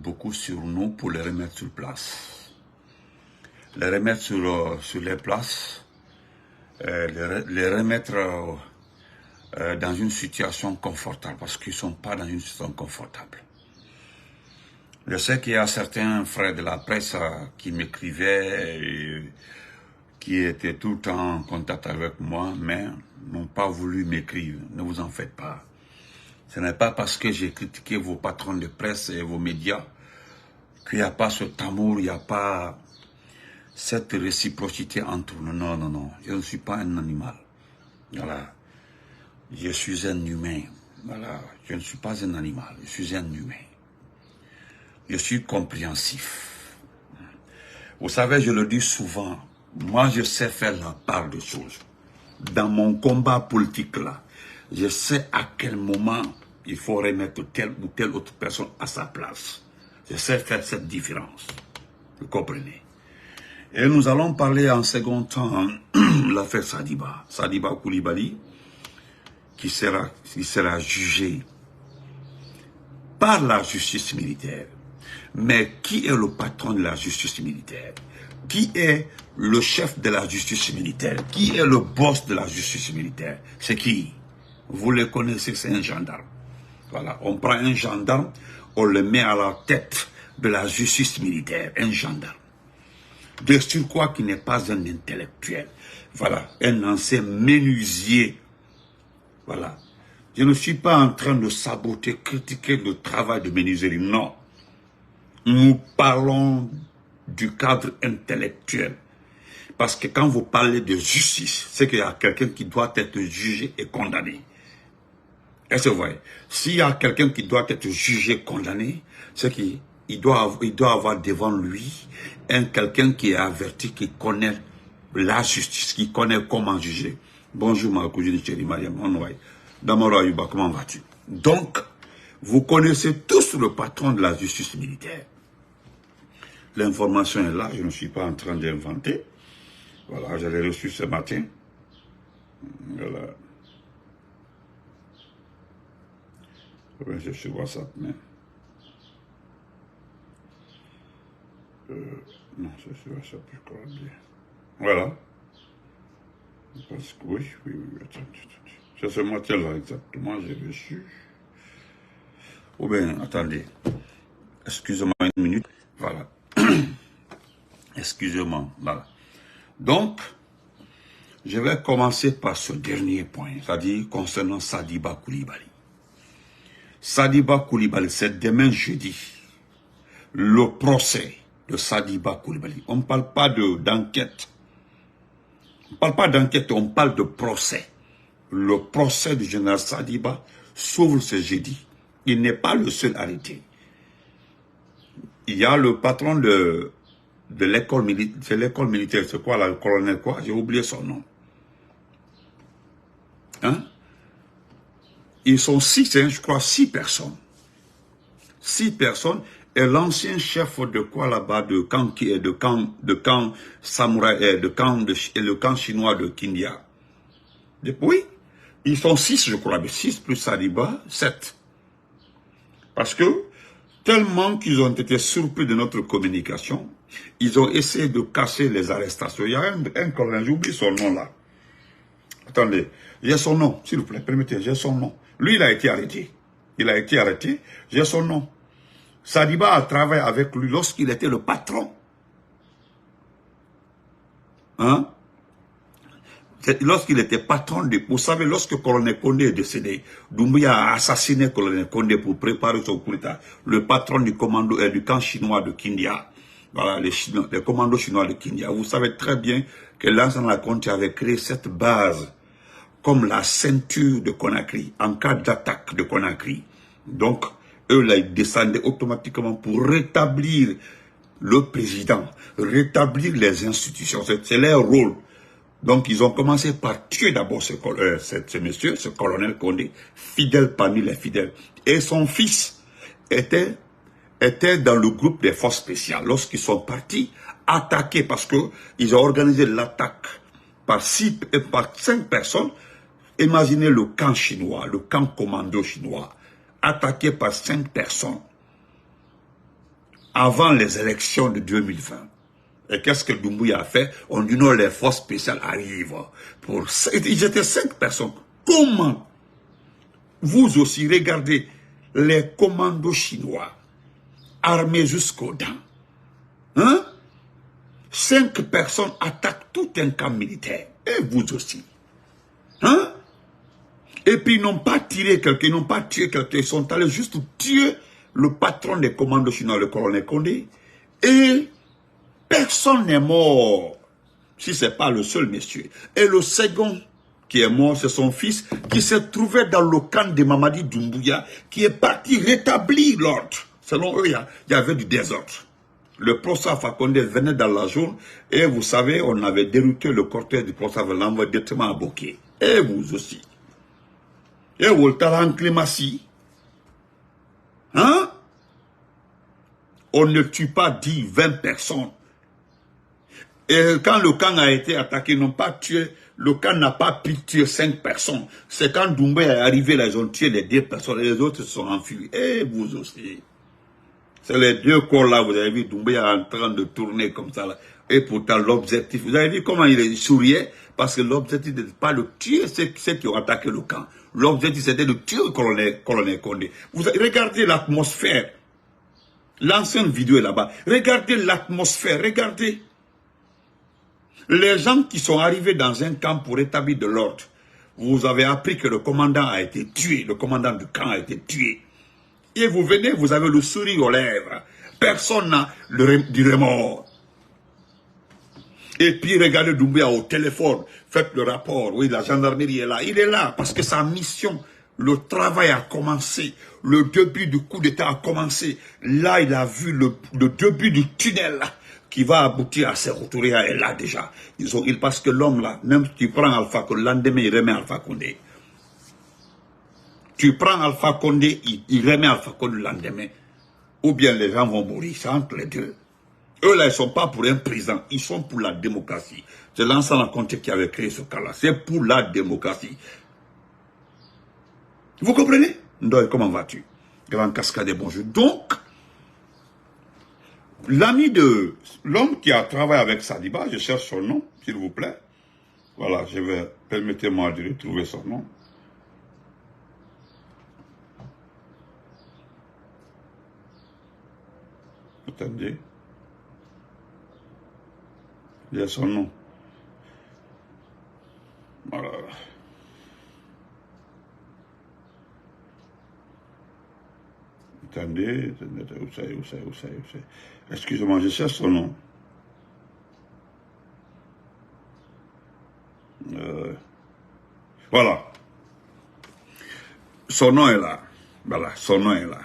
beaucoup sur nous pour les remettre sur place. Les remettre sur les places, les remettre dans une situation confortable, parce qu'ils ne sont pas dans une situation confortable. Je sais qu'il y a certains frères de la presse qui m'écrivaient, et qui étaient tout le temps en contact avec moi, mais n'ont pas voulu m'écrire. Ne vous en faites pas. Ce n'est pas parce que j'ai critiqué vos patrons de presse et vos médias qu'il n'y a pas cet amour, il n'y a pas cette réciprocité entre nous. Non, non, non. Je ne suis pas un animal. Voilà. Je suis un humain. Voilà. Je ne suis pas un animal. Je suis un humain. Je suis compréhensif. Vous savez, je le dis souvent, moi je sais faire la part des choses. Dans mon combat politique là, je sais à quel moment il faut remettre telle ou telle autre personne à sa place. Je sais faire cette différence. Vous comprenez? Et nous allons parler en second temps l'affaire Sadiba. Sadiba Coulibaly, qui sera jugé par la justice militaire. Mais qui est le patron de la justice militaire? Qui est le chef de la justice militaire? Qui est le boss de la justice militaire? C'est qui? Vous le connaissez, c'est un gendarme. Voilà, on prend un gendarme, on le met à la tête de la justice militaire, un gendarme. De surcroît qui n'est pas un intellectuel. Voilà, un ancien menuisier. Voilà. Je ne suis pas en train de saboter, critiquer le travail de menuiserie, non. Nous parlons du cadre intellectuel. Parce que quand vous parlez de justice, c'est qu'il y a quelqu'un qui doit être jugé et condamné. Est-ce que vous voyez? S'il y a quelqu'un qui doit être jugé et condamné, c'est qu'il doit avoir devant lui quelqu'un qui est averti, qui connaît la justice, qui connaît comment juger. Bonjour ma cousine chérie Mariam, Damoro Ayuba, comment vas-tu? Donc, vous connaissez tous le patron de la justice militaire. L'information est là, je ne suis pas en train d'inventer. Voilà, je l'ai reçu ce matin. Voilà. Je suis sur WhatsApp, mais... non, c'est sur WhatsApp, je crois bien. Voilà. Parce que oui, attends. C'est ce matin-là exactement, j'ai reçu. Ou bien, attendez. Excusez-moi une minute. Voilà. Excusez-moi, voilà. Donc, je vais commencer par ce dernier point, c'est-à-dire concernant Sadiba Coulibaly. Sadiba Coulibaly, c'est demain jeudi, le procès de Sadiba Coulibaly. On ne parle pas d'enquête. On ne parle pas d'enquête, on parle de procès. Le procès du général Sadiba s'ouvre ce jeudi. Il n'est pas le seul arrêté. Il y a le patron de l'école militaire, c'est quoi là, le colonel quoi? J'ai oublié son nom. Hein? Ils sont 6, hein, je crois, 6 personnes. 6 personnes. Et l'ancien chef de quoi là-bas, de camp samouraï, le camp chinois de Kindia. Oui, ils sont 6, je crois, mais 6 plus Sadiba, 7. Parce que, tellement qu'ils ont été surpris de notre communication, ils ont essayé de casser les arrestations. Il y a un colonel, j'oublie son nom là. Attendez, j'ai son nom, s'il vous plaît, permettez, j'ai son nom. Lui, il a été arrêté. Il a été arrêté, j'ai son nom. Sadiba a travaillé avec lui lorsqu'il était le patron. Hein? Lorsqu'il était patron vous savez, lorsque Colonel Condé est décédé, Doumbouya a assassiné Colonel Condé pour préparer son coup d'État. Le patron du commando du camp chinois de Kindia. Voilà, les commandos chinois de Kindia. Vous savez très bien que Lansana Conté avait créé cette base comme la ceinture de Conakry, en cas d'attaque de Conakry. Donc, eux, là, ils descendaient automatiquement pour rétablir le président, rétablir les institutions. C'est leur rôle. Donc, ils ont commencé par tuer d'abord ce monsieur, ce colonel Condé, fidèle parmi les fidèles. Et son fils était dans le groupe des forces spéciales. Lorsqu'ils sont partis, attaquer, parce qu'ils ont organisé l'attaque par 5 personnes. Imaginez le camp chinois, le camp commando chinois, attaqué par 5 personnes. avant les élections de 2020. Et qu'est-ce que Doumbouya a fait? On dit non, les forces spéciales arrivent. Ils étaient 5 personnes. Comment? Vous aussi, regardez les commandos chinois, armés jusqu'aux dents. Hein? 5 personnes attaquent tout un camp militaire. Et vous aussi. Hein? Et puis ils n'ont pas tiré quelqu'un, ils n'ont pas tué quelqu'un, ils sont allés juste tuer le patron des commandos chinois, le colonel Condé. Et personne n'est mort, si ce n'est pas le seul monsieur. Et le second qui est mort, c'est son fils, qui s'est trouvé dans le camp de Mamadi Doumbouya, qui est parti rétablir l'ordre. Selon eux, il y avait du désordre. Le professeur Alpha Condé venait dans la journée, et vous savez, on avait dérouté le cortège du professeur l'envoyer directement à Boké. Et vous aussi. Et vous le talent climatie. Hein? On ne tue pas 10, 20 personnes. Et quand le camp a été attaqué, ils n'ont pas tué, le camp n'a pas pu tuer 5 personnes. C'est quand Doumbouya est arrivé là, ils ont tué les 2 personnes et les autres se sont enfuis. Et vous aussi. C'est les 2 corps là, vous avez vu Doumbouya en train de tourner comme ça là. Et pourtant l'objectif, vous avez vu comment il souriait? Parce que l'objectif n'était pas de tuer ceux qui ont attaqué le camp. L'objectif c'était de tuer le colonel Condé. Regardez l'atmosphère. L'ancienne vidéo est là-bas. Regardez l'atmosphère, regardez. Les gens qui sont arrivés dans un camp pour établir de l'ordre, vous avez appris que le commandant a été tué, le commandant du camp a été tué. Et vous venez, vous avez le sourire aux lèvres. Personne n'a du remords. Et puis regardez Doumbouya au téléphone, faites le rapport, oui la gendarmerie est là. Il est là parce que sa mission, le travail a commencé, le début du coup d'état a commencé. Là il a vu le début du tunnel qui va aboutir à Sékou-Touré est là déjà. Parce que l'homme là, même si tu prends Alpha Condé, le lendemain il remet Alpha Condé. Tu prends Alpha Condé, il remet Alpha Condé le lendemain. Ou bien les gens vont mourir, c'est entre les deux. Eux là, ils ne sont pas pour un président, ils sont pour la démocratie. C'est Lansana Conté qui avait créé ce cas-là. C'est pour la démocratie. Vous comprenez? Ndoye, comment vas-tu? Grand Cascade, bonjour. Donc, l'ami de l'homme qui a travaillé avec Sadiba, je cherche son nom, s'il vous plaît. Voilà, permettez-moi de retrouver son nom. Attendez. Il y a son nom. Voilà. Attendez, où ça. Excusez-moi, je cherche son nom. Voilà. Son nom est là. Voilà, son nom est là.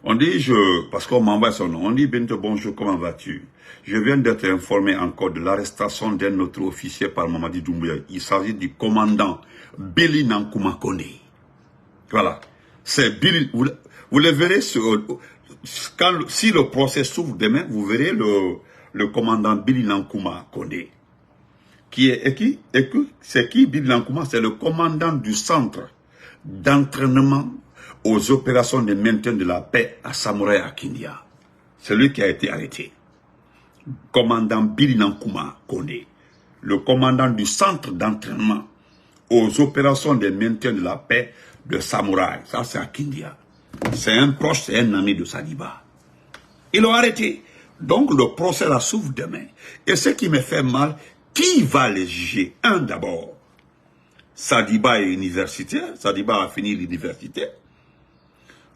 On dit, parce qu'on m'envoie son nom, on dit, Bento, bonjour, comment vas-tu? Je viens d'être informé encore de l'arrestation d'un autre officier par Mamadi Doumbouya. Il s'agit du commandant Billy Nankouma Kone. Voilà. C'est Billy, vous le verrez, si le procès s'ouvre demain, vous verrez le commandant Billy Nankouma Kone. C'est qui Billy Nankouma? C'est le commandant du centre d'entraînement aux opérations de maintien de la paix à Samouraï à Kindia. C'est lui qui a été arrêté. Commandant Billy Nankouma Kone, le commandant du centre d'entraînement aux opérations de maintien de la paix de Samouraï. Ça, c'est à Kindia. C'est un proche, c'est un ami de Sadiba. Ils l'ont arrêté. Donc, le procès la s'ouvre demain. Et ce qui me fait mal, qui va les juger? Un d'abord. Sadiba est universitaire. Sadiba a fini l'université.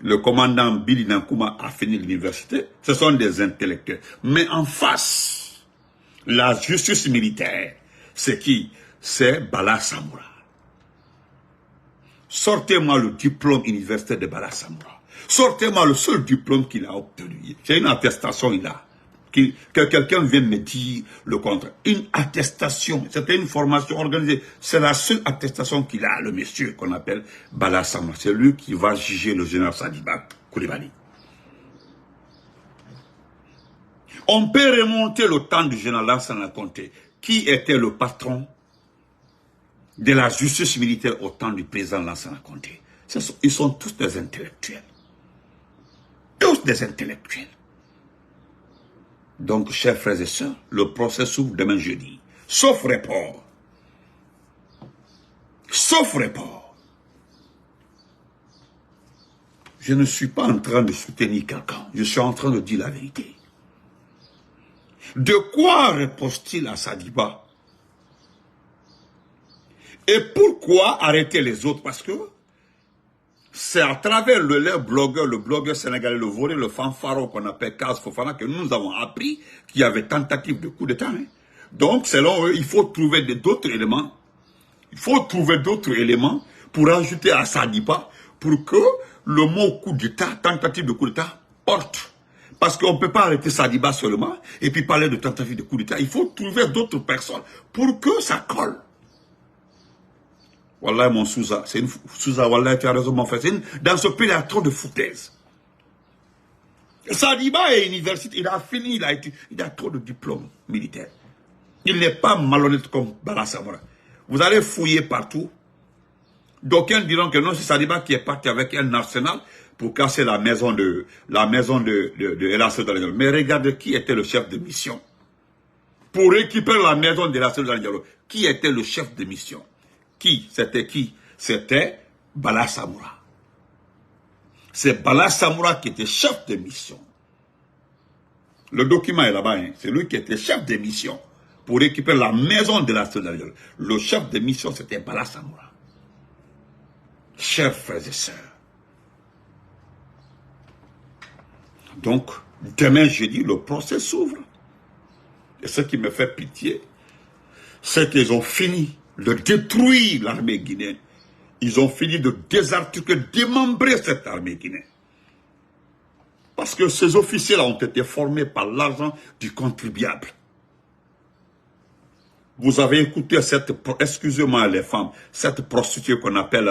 Le commandant Billy Nankouma a fini l'université. Ce sont des intellectuels. Mais en face, la justice militaire, c'est qui? C'est Bala Samoura. Sortez-moi le diplôme universitaire de Bala Samoura. Sortez-moi le seul diplôme qu'il a obtenu. C'est une attestation, il a. Que quelqu'un vienne me dire le contraire. Une attestation. C'était une formation organisée. C'est la seule attestation qu'il a, le monsieur qu'on appelle Bala Samoura. C'est lui qui va juger le général Sadiba Koulibaly. On peut remonter le temps du général Lansana Conté, qui était le patron de la justice militaire au temps du président Lansana Conté. Ils sont tous des intellectuels. Tous des intellectuels. Donc, chers frères et sœurs, le procès s'ouvre demain jeudi. Sauf report. Sauf report. Je ne suis pas en train de soutenir quelqu'un. Je suis en train de dire la vérité. De quoi repose-t-il à Sadiba? Et pourquoi arrêter les autres? Parce que c'est à travers le blogueur sénégalais, le volé, le fanfaro qu'on appelle Kaz Fofana, que nous avons appris qu'il y avait tentative de coup d'État. Hein. Donc, selon eux, il faut trouver d'autres éléments. Il faut trouver d'autres éléments pour ajouter à Sadiba, pour que le mot coup d'État, tentative de coup d'État, porte. Parce qu'on ne peut pas arrêter Sadiba seulement et puis parler de tentative de coup d'État. Il faut trouver d'autres personnes pour que ça colle. Wallah, mon Souza, c'est une Souza, Wallah, tu as raison, mon frère. Dans ce pays, il y a trop de foutaises. Sadiba est université, il a fini, il a trop de diplômes militaires. Il n'est pas malhonnête comme Bala Samora. Vous allez fouiller partout. D'aucuns diront que non, c'est Sadiba qui est parti avec un arsenal pour casser la maison de Erasme Diallo. Mais regardez qui était le chef de mission. Pour récupérer la maison d'Erasme Diallo, qui était le chef de mission? Qui? C'était Bala Samoura. C'est Bala Samoura qui était chef de mission. Le document est là-bas, hein. C'est lui qui était chef de mission pour récupérer la maison de la Diallo. Le chef de mission, c'était Bala Samoura. Chers frères et sœurs. Donc, demain jeudi, le procès s'ouvre. Et ce qui me fait pitié, c'est qu'ils ont fini de détruire l'armée guinéenne. Ils ont fini de désarticuler, démembrer cette armée guinéenne. Parce que ces officiers-là ont été formés par l'argent du contribuable. Vous avez écouté cette, excusez-moi les femmes, cette prostituée qu'on appelle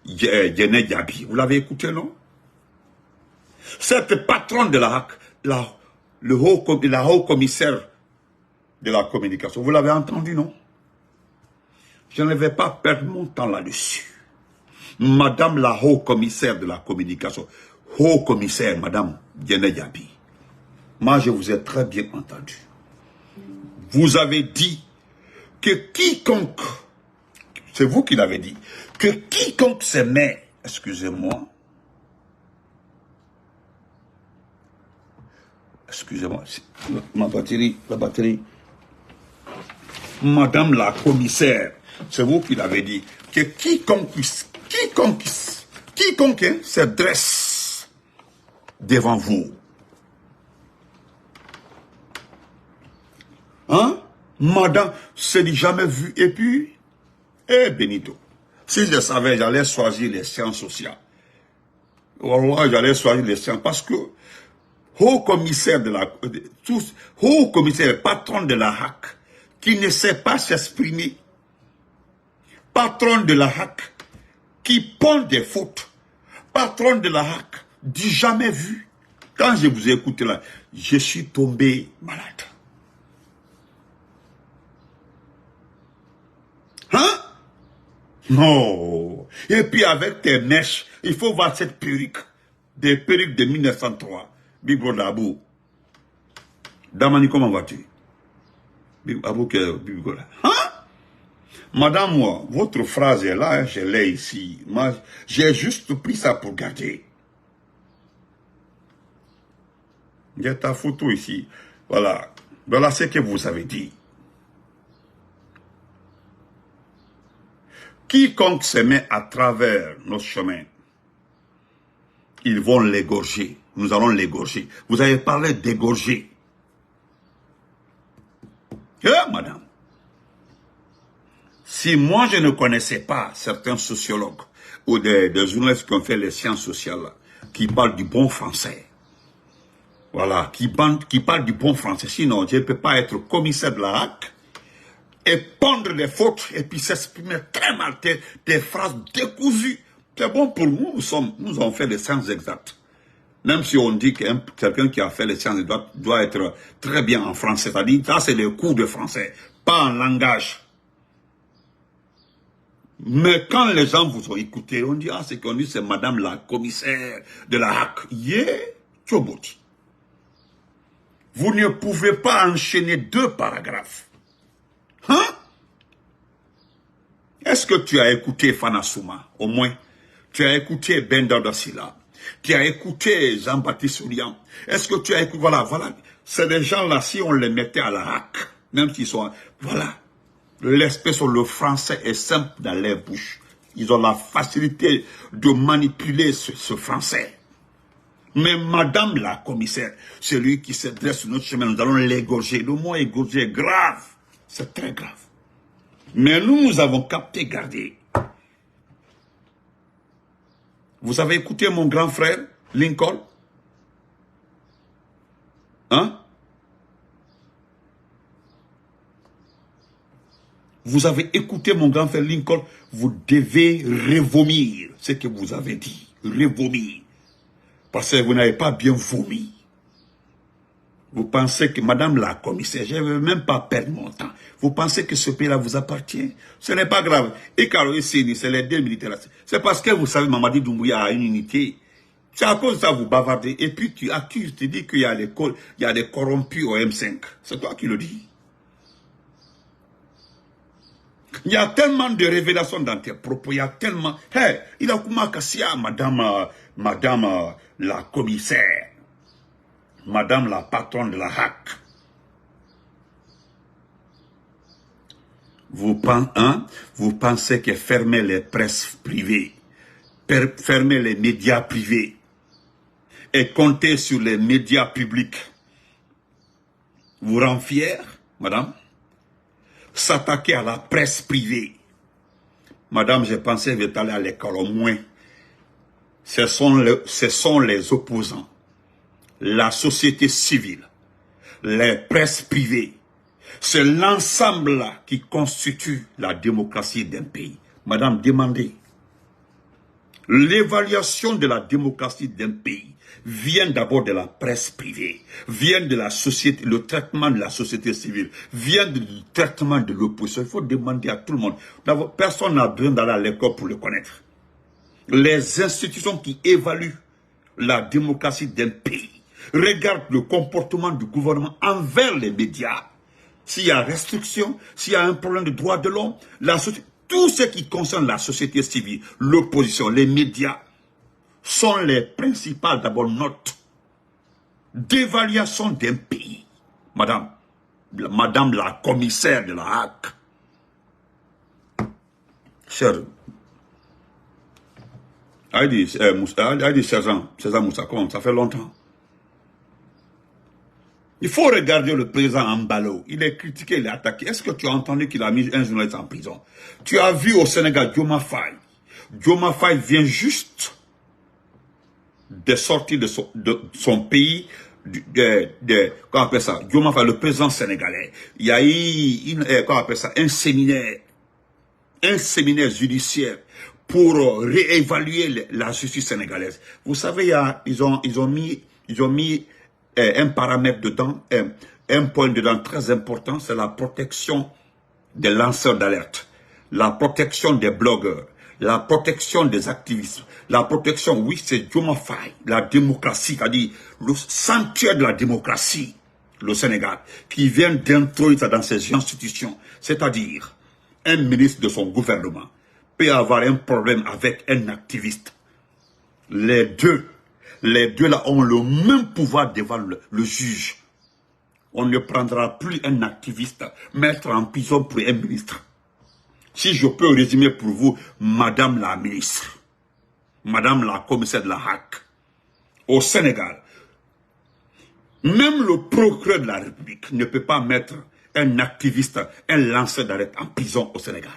Yene Diaby. Vous l'avez écouté, non? Cette patronne de la haut commissaire de la communication. Vous l'avez entendu, non? Je ne vais pas perdre mon temps là-dessus. Madame la haut commissaire de la communication, haut commissaire, madame Yene Diaby. Moi, je vous ai très bien entendu. Vous avez dit que quiconque, c'est vous qui l'avez dit, que quiconque se met, excusez-moi, la batterie, madame la commissaire, c'est vous qui l'avez dit, que quiconque se dresse devant vous, hein? Madame, c'est jamais vu. Et puis, Benito, si je savais, j'allais choisir les sciences sociales. Wallah, j'allais choisir les sciences parce que haut commissaire haut commissaire, patron de la HAC, qui ne sait pas s'exprimer, patron de la HAC, qui pond des fautes, patron de la HAC, du jamais vu. Quand je vous ai écouté là, je suis tombé malade. Hein? Non. Et puis avec tes mèches, il faut voir cette perruque. Des perruques de 1903. Bibo Dabou. Damani, comment vas-tu? Hein? Madame, moi, votre phrase est là, hein, je l'ai ici. Moi, j'ai juste pris ça pour garder. Il y a ta photo ici. Voilà. Voilà ce que vous avez dit. Quiconque se met à travers nos chemins, ils vont l'égorger. Nous allons l'égorger. Vous avez parlé d'égorger. Madame. Si moi je ne connaissais pas certains sociologues ou des journalistes qui ont fait les sciences sociales, qui parlent du bon français, voilà, qui parlent du bon français, sinon je ne peux pas être commissaire de la HAC, et pondre des fautes, et puis s'exprimer très mal, des phrases décousues. C'est bon pour nous, nous avons fait les sciences exactes. Même si on dit que quelqu'un qui a fait les sciences doit être très bien en français, c'est-à-dire, ça c'est les cours de français, pas en langage. Mais quand les gens vous ont écouté, on dit, ah, c'est qu'on dit, c'est madame la commissaire de la HAC. Tchoboti. Vous ne pouvez pas enchaîner 2 paragraphes. Hein? Est-ce que tu as écouté Fana Souma, au moins? Tu as écouté Ben Dadasila. Tu as écouté Jean-Baptiste Soulian. Est-ce que tu as écouté... Voilà. C'est des gens-là, si on les mettait à la hack, même s'ils sont... Voilà. L'espèce sur le français est simple dans leur bouche. Ils ont la facilité de manipuler ce français. Mais madame la commissaire, celui qui se dresse sur notre chemin, nous allons l'égorger. Le mot égorger est grave. C'est très grave. Mais nous avons capté, gardé. Vous avez écouté mon grand frère, Lincoln? Hein? Vous avez écouté mon grand frère Lincoln? Vous devez revomir ce que vous avez dit. Revomir. Parce que vous n'avez pas bien vomi. Vous pensez que madame la commissaire, je ne veux même pas perdre mon temps. Vous pensez que ce pays-là vous appartient? Ce n'est pas grave. Et Karo et Sini, c'est les 2 militaires. C'est parce que vous savez, Mamadi Doumbouya a une unité. C'est à cause de ça que vous bavardez. Et puis tu accuses, tu dis qu'il y a des corrompus au M5. C'est toi qui le dis. Il y a tellement de révélations dans tes propos. Il y a tellement... Hey, il a comment cassia, madame la commissaire. Madame la patronne de la HAC. Vous pensez que fermer les presses privées, fermer les médias privés et compter sur les médias publics vous rend fier, madame? S'attaquer à la presse privée. Madame, je pensais que vous allez à l'école au moins. Ce sont les opposants, la société civile, les presses privées. C'est l'ensemble là qui constitue la démocratie d'un pays. Madame, demandez. L'évaluation de la démocratie d'un pays vient d'abord de la presse privée, vient de la société, le traitement de la société civile, vient du traitement de l'opposition. Il faut demander à tout le monde. Personne n'a besoin d'aller à l'école pour le connaître. Les institutions qui évaluent la démocratie d'un pays regardent le comportement du gouvernement envers les médias. S'il y a restriction, s'il y a un problème de droits de l'homme, tout ce qui concerne la société civile, l'opposition, les médias, sont les principales d'abord notes d'évaluation d'un pays. Madame la commissaire de la HAC, cher Aïdi Sergent Moussa, ça fait longtemps. Il faut regarder le président Ambalo. Il est critiqué, il est attaqué. Est-ce que tu as entendu qu'il a mis un journaliste en prison? Tu as vu au Sénégal Diomaye Faye. Diomaye Faye vient juste de sortir de son pays, comment on appelle ça? Diomaye Faye, le président sénégalais. Il y a eu, comment on appelle ça? Un séminaire judiciaire pour réévaluer la justice sénégalaise. Vous savez, ils ont mis un paramètre dedans, un point dedans très important, c'est la protection des lanceurs d'alerte, la protection des blogueurs, la protection des activistes, la protection, oui, c'est Diomaye Faye, la démocratie, c'est-à-dire le sanctuaire de la démocratie, le Sénégal, qui vient d'introduire ça dans ses institutions, c'est-à-dire un ministre de son gouvernement peut avoir un problème avec un activiste. Les deux là ont le même pouvoir devant le juge. On ne prendra plus un activiste, mettre en prison pour un ministre. Si je peux résumer pour vous, madame la ministre, madame la commissaire de la HAC, au Sénégal, même le procureur de la République ne peut pas mettre un activiste, un lanceur d'alerte en prison au Sénégal.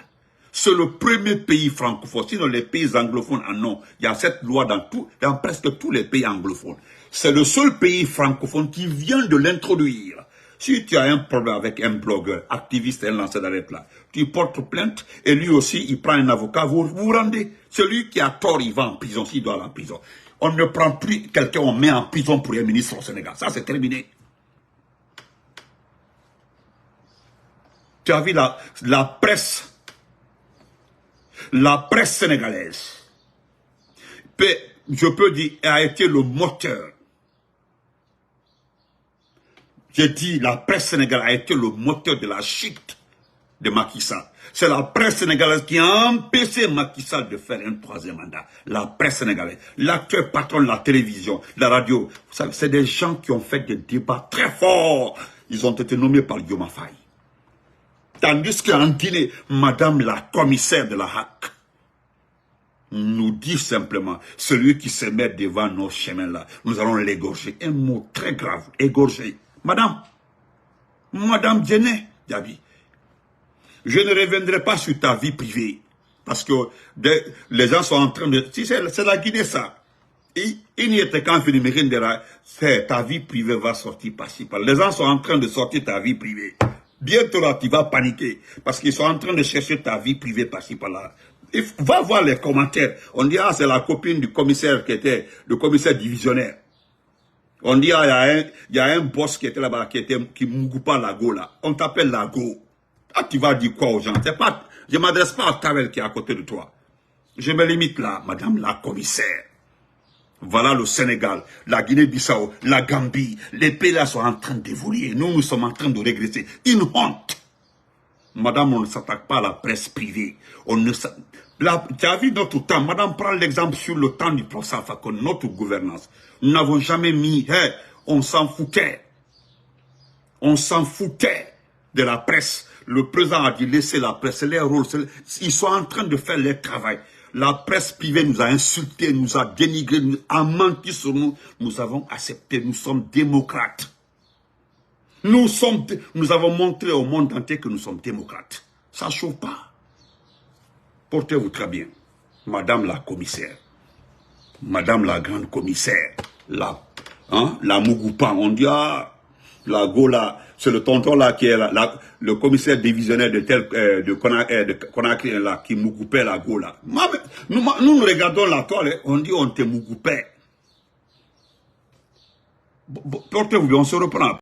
C'est le premier pays francophone. Sinon, les pays anglophones en ont. Il y a cette loi dans presque tous les pays anglophones. C'est le seul pays francophone qui vient de l'introduire. Si tu as un problème avec un blogueur, activiste, un lanceur d'alerte là, tu portes plainte et lui aussi, il prend un avocat, vous vous rendez. Celui qui a tort, il va en prison, s'il doit aller en prison. On ne prend plus quelqu'un, on met en prison pour un ministre au Sénégal. Ça, c'est terminé. Tu as vu la presse sénégalaise, je peux dire, a été le moteur. J'ai dit, la presse sénégalaise a été le moteur de la chute de Macky Sall. C'est la presse sénégalaise qui a empêché Macky Sall de faire un troisième mandat. La presse sénégalaise, l'actuel patron de la télévision, de la radio, c'est des gens qui ont fait des débats très forts. Ils ont été nommés par Guillaume Faye. Tandis qu'en Guinée, Madame la commissaire de la HAC nous dit simplement, celui qui se met devant nos chemins là, nous allons l'égorger. Un mot très grave, égorger. Madame Djené Diaby, je ne reviendrai pas sur ta vie privée. Parce que les gens sont en train de... Si c'est la Guinée ça. Il n'y était qu'un phénomène de ta vie privée va sortir par-ci. Les gens sont en train de sortir ta vie privée. Bientôt là, tu vas paniquer. Parce qu'ils sont en train de chercher ta vie privée par-ci par-là. Va voir les commentaires. On dit, ah, c'est la copine du commissaire qui était le commissaire divisionnaire. On dit, ah, il y a un boss qui était là-bas, qui Mougoupa Lago là. On t'appelle Lago. Ah, tu vas dire quoi aux gens? Je ne m'adresse pas à Tavel qui est à côté de toi. Je me limite là, madame la commissaire. Voilà le Sénégal, la Guinée-Bissau, la Gambie. Les pays là sont en train d'évoluer. Nous sommes en train de régresser. Une honte. Madame, on ne s'attaque pas à la presse privée. Tu as vu notre temps. Madame, prend l'exemple sur le temps du professeur Fakon, notre gouvernance. Nous n'avons jamais mis... on s'en foutait. On s'en foutait de la presse. Le président a dit laisser la presse, c'est leur rôle. Ils sont en train de faire leur travail. La presse privée nous a insultés, nous a dénigrés, nous a menti sur nous. Nous avons accepté, nous sommes démocrates. Nous avons montré au monde entier que nous sommes démocrates. Ça ne chauffe pas. Portez-vous très bien. Madame la commissaire. Madame la grande commissaire. La Mougoupa. On dit, ah, la Gola, c'est le tonton là qui est là, le commissaire divisionnaire de Conakry là, qui Mougoupait la Gola. Nous regardons la toile, on dit on te Mougoupait. Portez-vous bien, on se reprend.